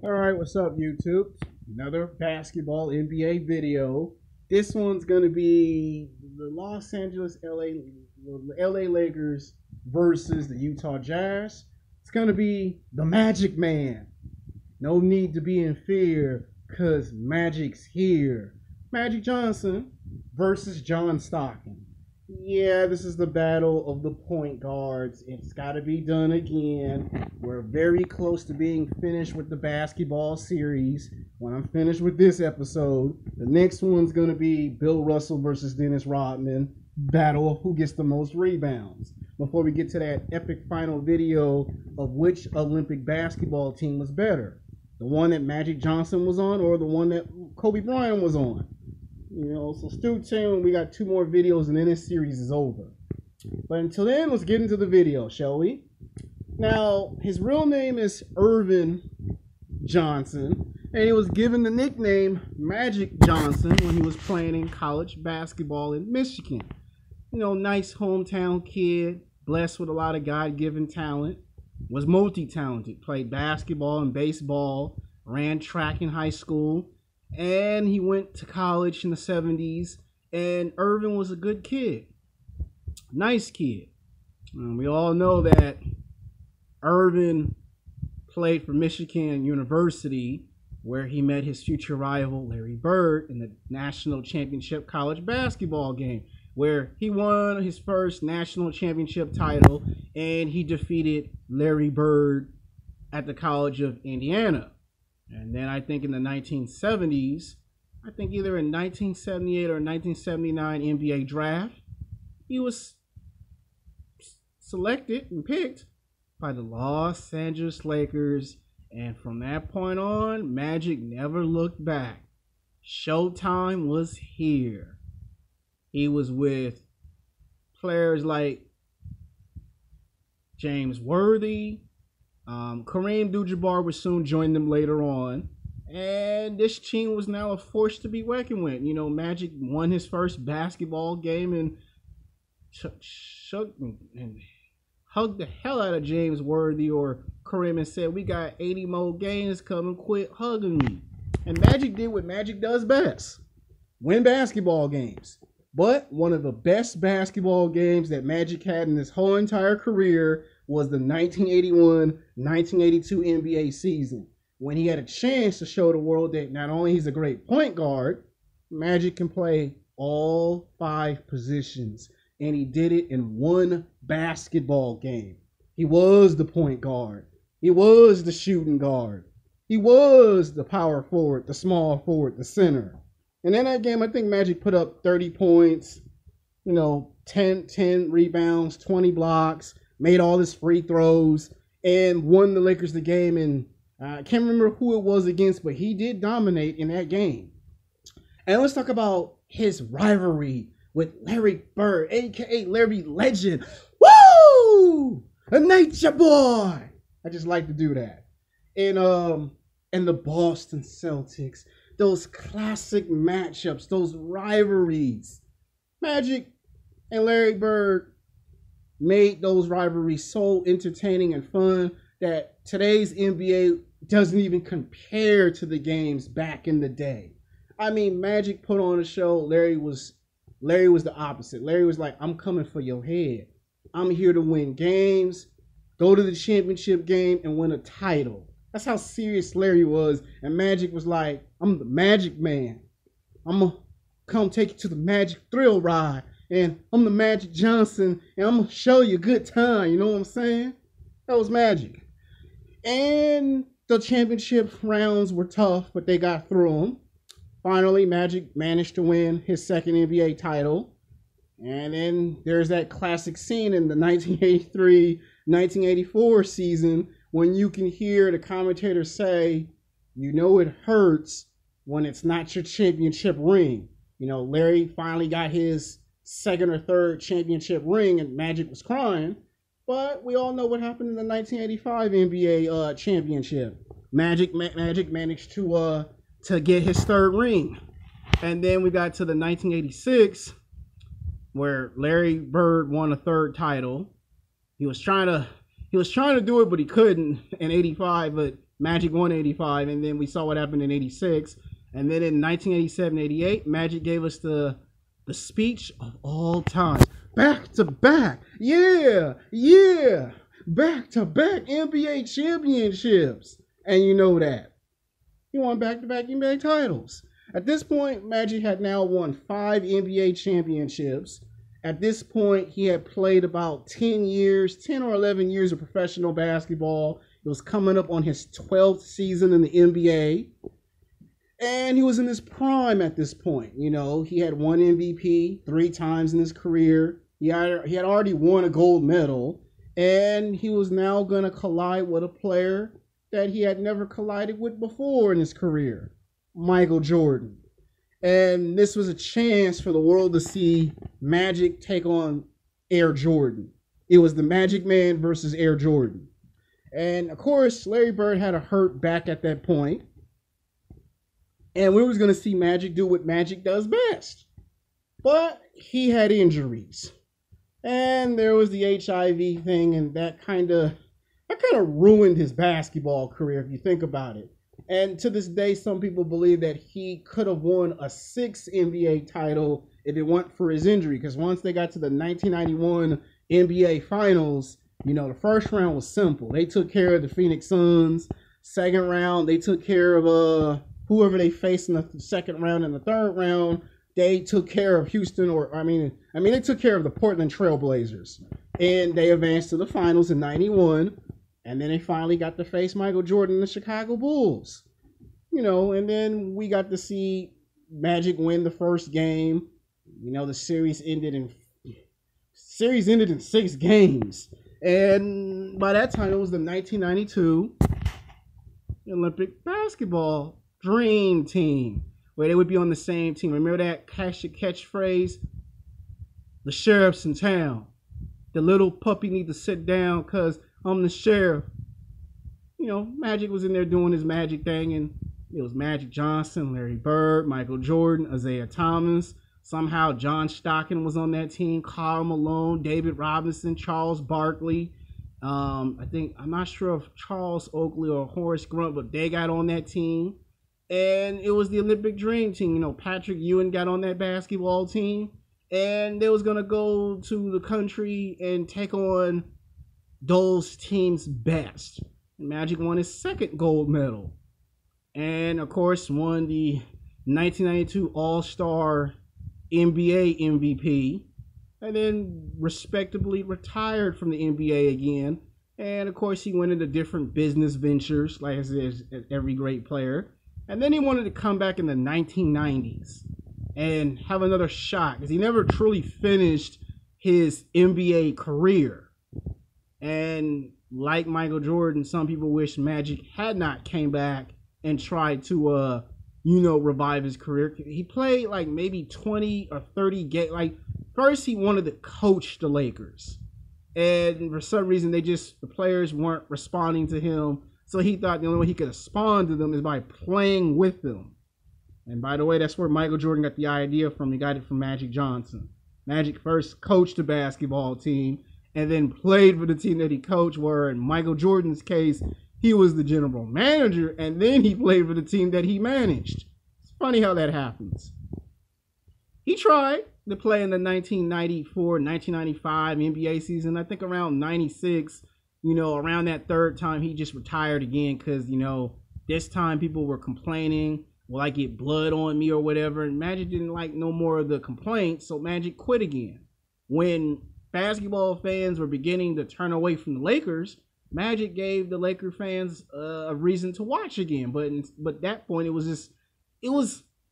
Alright, what's up YouTube? Another basketball NBA video. This one's gonna be the Los Angeles LA Lakers versus the Utah Jazz. It's gonna be the Magic Man. No need to be in fear, cause Magic's here. Magic Johnson versus John Stockton. Yeah, this is the battle of the point guards. It's got to be done again. We're very close to being finished with the basketball series. When I'm finished with this episode, the next one's going to be Bill Russell versus Dennis Rodman. Battle of who gets the most rebounds. Before we get to that epic final video of which Olympic basketball team was better. The one that Magic Johnson was on or the one that Kobe Bryant was on. So stay tuned. We got 2 more videos and then this series is over. But until then, let's get into the video, shall we? Now, his real name is Earvin Johnson, and he was given the nickname Magic Johnson when he was playing in college basketball in Michigan. Nice hometown kid, blessed with a lot of God-given talent, was multi-talented, played basketball and baseball, ran track in high school, and he went to college in the 70s, and Earvin was a good kid. Nice kid. We all know that Earvin played for Michigan University, where he met his future rival, Larry Bird, in the national championship college basketball game, where he won his first national championship title, and he defeated Larry Bird at the College of Indiana. And then I think in the 1970s, I think either in 1978 or 1979 NBA draft, he was selected and picked by the Los Angeles Lakers. And from that point on, Magic never looked back. Showtime was here. He was with players like James Worthy. Kareem Abdul-Jabbar would soon join them later on, and this team was now a force to be reckoned with. Magic won his first basketball game and shook and hugged the hell out of James Worthy or Kareem and said, "We got 80 more games coming, quit hugging me." And Magic did what Magic does best, win basketball games. But one of the best basketball games that Magic had in his whole entire career was the 1981-1982 NBA season, when he had a chance to show the world that not only he's a great point guard, Magic can play all 5 positions, and he did it in one basketball game. He was the point guard. He was the shooting guard. He was the power forward, the small forward, the center. And in that game, I think Magic put up 30 points, 10 rebounds, 20 blocks, made all his free throws, and won the Lakers the game. And I can't remember who it was against, but he did dominate in that game. And let's talk about his rivalry with Larry Bird, a.k.a. Larry Legend. Woo! A nature boy! I just like to do that. And the Boston Celtics. Those classic matchups, those rivalries. Magic and Larry Bird made those rivalries so entertaining and fun that today's NBA doesn't even compare to the games back in the day. I mean, Magic put on a show. Larry was the opposite. Larry was like, "I'm coming for your head. I'm here to win games, go to the championship game, and win a title." That's how serious Larry was. And Magic was like, "I'm the Magic Man. I'm going to come take you to the Magic Thrill Ride. And I'm the Magic Johnson. And I'm going to show you a good time." You know what I'm saying? That was Magic. And the championship rounds were tough, but they got through them. Finally, Magic managed to win his second NBA title. And then there's that classic scene in the 1983-1984 season when you can hear the commentator say, "It hurts when it's not your championship ring." Larry finally got his second or third championship ring and Magic was crying. But we all know what happened in the 1985 NBA championship. Magic managed to get his third ring. And then we got to the 1986 where Larry Bird won a third title. He was trying to do it, but he couldn't in '85. But Magic won 85, and then we saw what happened in 86. And then in 1987-88, Magic gave us the speech of all time. Back to back. Yeah. Back to back NBA championships. And you know that. He won back-to-back NBA titles. At this point, Magic had now won 5 NBA championships. At this point, he had played about 10 or 11 years of professional basketball. He was coming up on his 12th season in the NBA. And he was in his prime at this point. You know, he had won MVP 3 times in his career. He had already won a gold medal. And he was now going to collide with a player that he had never collided with before in his career, Michael Jordan. And this was a chance for the world to see Magic take on Air Jordan. It was the Magic Man versus Air Jordan. And of course, Larry Bird had a hurt back at that point. And we was going to see Magic do what Magic does best. But he had injuries. And there was the HIV thing, and that kind of ruined his basketball career, if you think about it. And to this day, some people believe that he could have won a 6th NBA title if it weren't for his injury. Because once they got to the 1991 NBA Finals, you know, the first round was simple. They took care of the Phoenix Suns. Second round, they took care of whoever they faced in the second round and the third round. They took care of Houston, they took care of the Portland Trail Blazers. And they advanced to the finals in 91. And then they finally got to face Michael Jordan and the Chicago Bulls. You know, and then we got to see Magic win the first game. You know, the series ended in 6 games. And by that time, it was the 1992 Olympic basketball dream team, where they would be on the same team. Remember that catchphrase? The sheriff's in town. The little puppy need to sit down because I'm the sheriff. You know, Magic was in there doing his Magic thing, and it was Magic Johnson, Larry Bird, Michael Jordan, Isaiah Thomas. Somehow John Stockton was on that team, Karl Malone, David Robinson, Charles Barkley. I'm not sure if Charles Oakley or Horace Grant, but they got on that team. And it was the Olympic Dream Team. You know, Patrick Ewing got on that basketball team. And they was going to go to the country and take on those teams' best. And Magic won his 2nd gold medal. And, of course, won the 1992 All-Star NBA MVP. And then respectably retired from the NBA again. And, of course, he went into different business ventures, like as every great player. And then he wanted to come back in the 1990s and have another shot, because he never truly finished his NBA career. And like Michael Jordan, some people wish Magic had not came back and tried to, revive his career. He played like maybe 20 or 30 games. Like, first he wanted to coach the Lakers. And for some reason, the players weren't responding to him. So he thought the only way he could respond to them is by playing with them. And by the way, that's where Michael Jordan got the idea from. He got it from Magic Johnson. Magic first coached the basketball team and then played for the team that he coached, where in Michael Jordan's case, he was the general manager and then he played for the team that he managed. It's funny how that happens. He tried to play in the 1994-1995 NBA season. I think around 96, around that third time, he just retired again because, this time people were complaining, will I get blood on me or whatever, and Magic didn't like no more of the complaints, so Magic quit again. When basketball fans were beginning to turn away from the Lakers, Magic gave the Laker fans a reason to watch again, but at that point, it was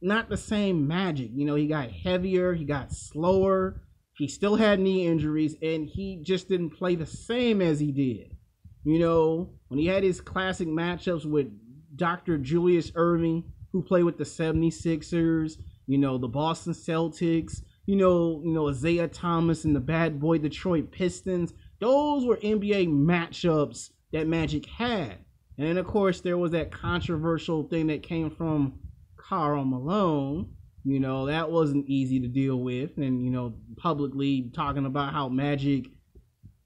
not the same Magic. He got heavier, he got slower, he still had knee injuries, and he just didn't play the same as he did. When he had his classic matchups with Dr. Julius Erving, who played with the 76ers, the Boston Celtics, Isaiah Thomas and the bad boy Detroit Pistons. Those were NBA matchups that Magic had. And then, of course, there was that controversial thing that came from Karl Malone. That wasn't easy to deal with. And, publicly talking about how Magic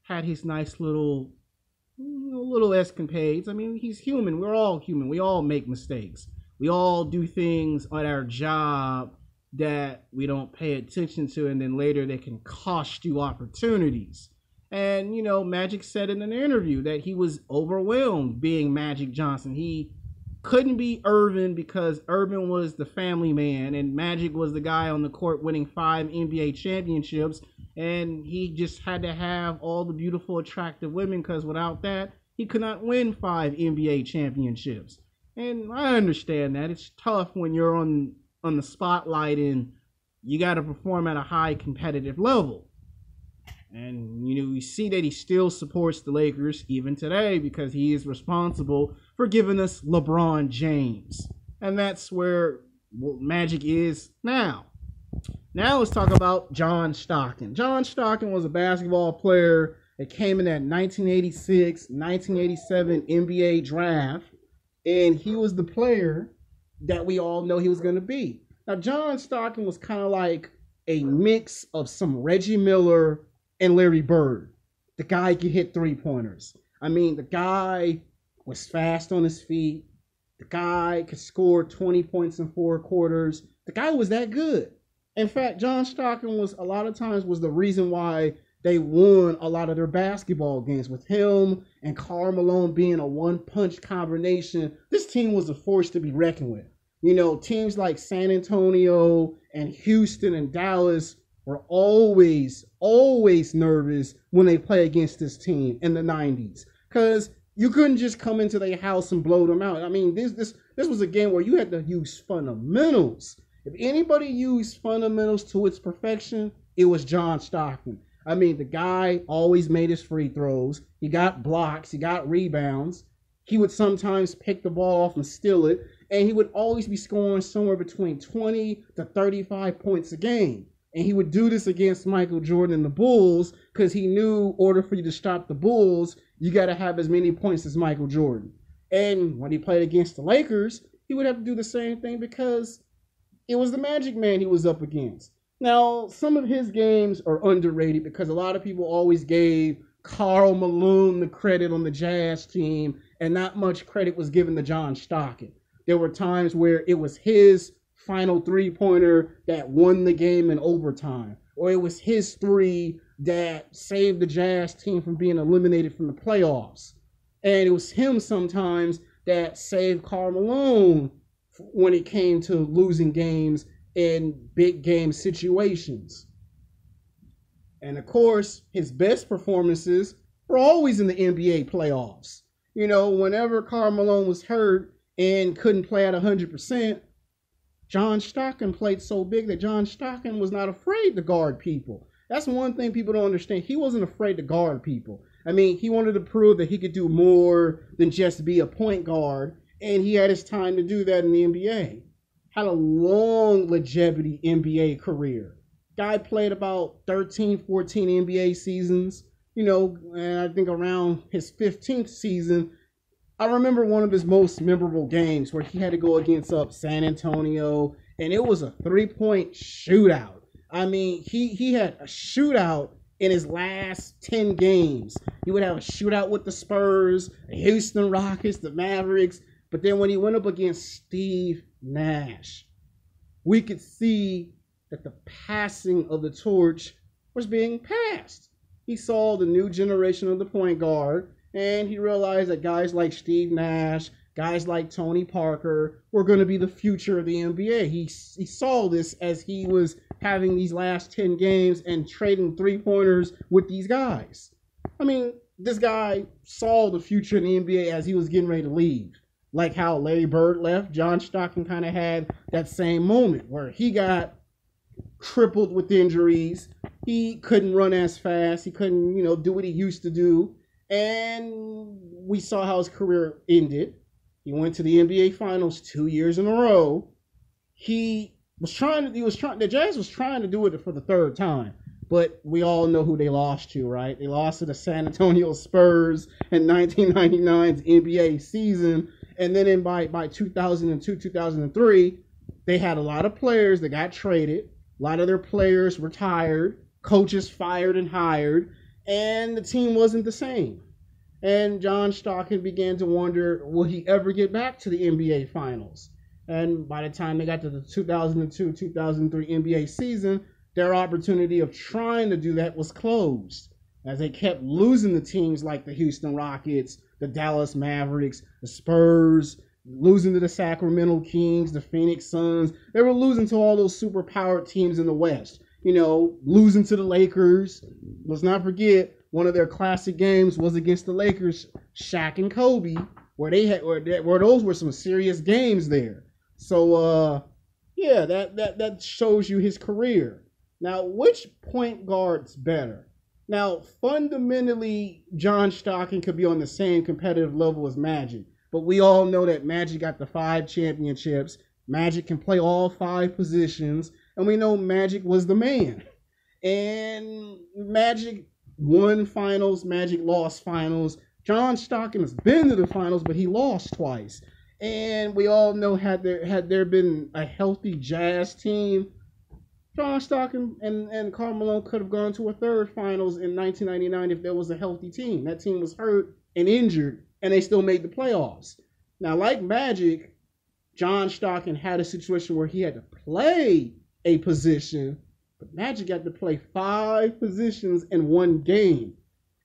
had his nice little little escapades. I mean, he's human. We're all human. We all make mistakes. We all do things on our job that we don't pay attention to, and then later they can cost you opportunities. And, Magic said in an interview that he was overwhelmed being Magic Johnson. He couldn't be Irvin because Irvin was the family man and Magic was the guy on the court winning 5 NBA championships. And he just had to have all the beautiful, attractive women because without that, he could not win 5 NBA championships. And I understand that. It's tough when you're on the spotlight and you got to perform at a high competitive level. And, we see that he still supports the Lakers even today because he is responsible for giving us LeBron James. And that's where Magic is now. Now let's talk about John Stockton. John Stockton was a basketball player that came in that 1986, 1987 NBA draft. And he was the player that we all know he was going to be. Now, John Stockton was kind of like a mix of some Reggie Miller and Larry Bird. The guy could hit 3-pointers. I mean, the guy was fast on his feet. The guy could score 20 points in 4 quarters. The guy was that good. In fact, John Stockton was a lot of times was the reason why they won a lot of their basketball games. With him and Karl Malone being a one-punch combination, this team was a force to be reckoned with. Teams like San Antonio and Houston and Dallas were always nervous when they play against this team in the 90s. Because you couldn't just come into their house and blow them out. I mean, this was a game where you had to use fundamentals. If anybody used fundamentals to its perfection, it was John Stockton. I mean, the guy always made his free throws. He got blocks. He got rebounds. He would sometimes pick the ball off and steal it. And he would always be scoring somewhere between 20 to 35 points a game. And he would do this against Michael Jordan and the Bulls because he knew in order for you to stop the Bulls, you got to have as many points as Michael Jordan. And when he played against the Lakers, he would have to do the same thing because it was the Magic Man he was up against. Now, some of his games are underrated because a lot of people always gave Karl Malone the credit on the Jazz team and not much credit was given to John Stockton. There were times where it was his final 3-pointer that won the game in overtime, or it was his 3 that saved the Jazz team from being eliminated from the playoffs. And it was him sometimes that saved Karl Malone when it came to losing games in big game situations. And of course, his best performances were always in the NBA playoffs. Whenever Karl Malone was hurt and couldn't play at 100%, John Stockton played so big that John Stockton was not afraid to guard people. That's one thing people don't understand. He wasn't afraid to guard people. I mean, he wanted to prove that he could do more than just be a point guard, and he had his time to do that in the NBA. Had a long longevity NBA career. Guy played about 13, 14 NBA seasons, and I think around his 15th season, I remember one of his most memorable games where he had to go against San Antonio, and it was a 3-point shootout. I mean, he had a shootout in his last 10 games. He would have a shootout with the Spurs, the Houston Rockets, the Mavericks, but then when he went up against Steve Nash, we could see that the passing of the torch was being passed. He saw the new generation of the point guard, and he realized that guys like Steve Nash, guys like Tony Parker were going to be the future of the NBA. He saw this as he was having these last 10 games and trading 3-pointers with these guys. I mean, this guy saw the future in the NBA as he was getting ready to leave. Like how Larry Bird left, John Stockton kind of had that same moment where he got crippled with injuries. He couldn't run as fast. He couldn't, do what he used to do. And we saw how his career ended. He went to the NBA Finals 2 years in a row. The Jazz was trying to do it for the 3rd time. But we all know who they lost to, right? They lost to the San Antonio Spurs in 1999's NBA season. And then by 2002, 2003, they had a lot of players that got traded. A lot of their players retired. Coaches fired and hired. And the team wasn't the same. And John Stockton began to wonder, will he ever get back to the NBA Finals? And by the time they got to the 2002-2003 NBA season, their opportunity of trying to do that was closed, as they kept losing to teams like the Houston Rockets, the Dallas Mavericks, the Spurs, losing to the Sacramento Kings, the Phoenix Suns. They were losing to all those superpowered teams in the West. You know, losing to the Lakers. Let's not forget, one of their classic games was against the Lakers, Shaq and Kobe, where those were some serious games there. So, yeah, that shows you his career. Now, which point guard's better? Now, fundamentally, John Stockton could be on the same competitive level as Magic. But we all know that Magic got the 5 championships. Magic can play all 5 positions. And we know Magic was the man. And Magic won finals. Magic lost finals. John Stockton has been to the finals, but he lost twice. And we all know had there been a healthy Jazz team, John Stockton and Karl Malone could have gone to a third finals in 1999 if there was a healthy team. That team was hurt and injured, and they still made the playoffs. Now, like Magic, John Stockton had a situation where he had to play a position, but Magic got to play 5 positions in one game.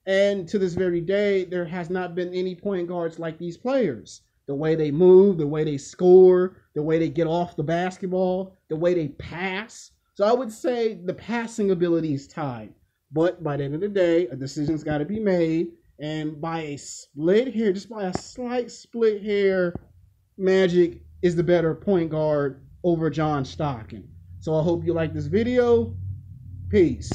And to this very day, there has not been any point guards like these players. The way they move, the way they score, the way they get off the basketball, the way they pass. So I would say the passing ability is tied. But by the end of the day, a decision's got to be made. And by a split hair, just by a slight split hair, Magic is the better point guard over John Stockton. So I hope you like this video. Peace.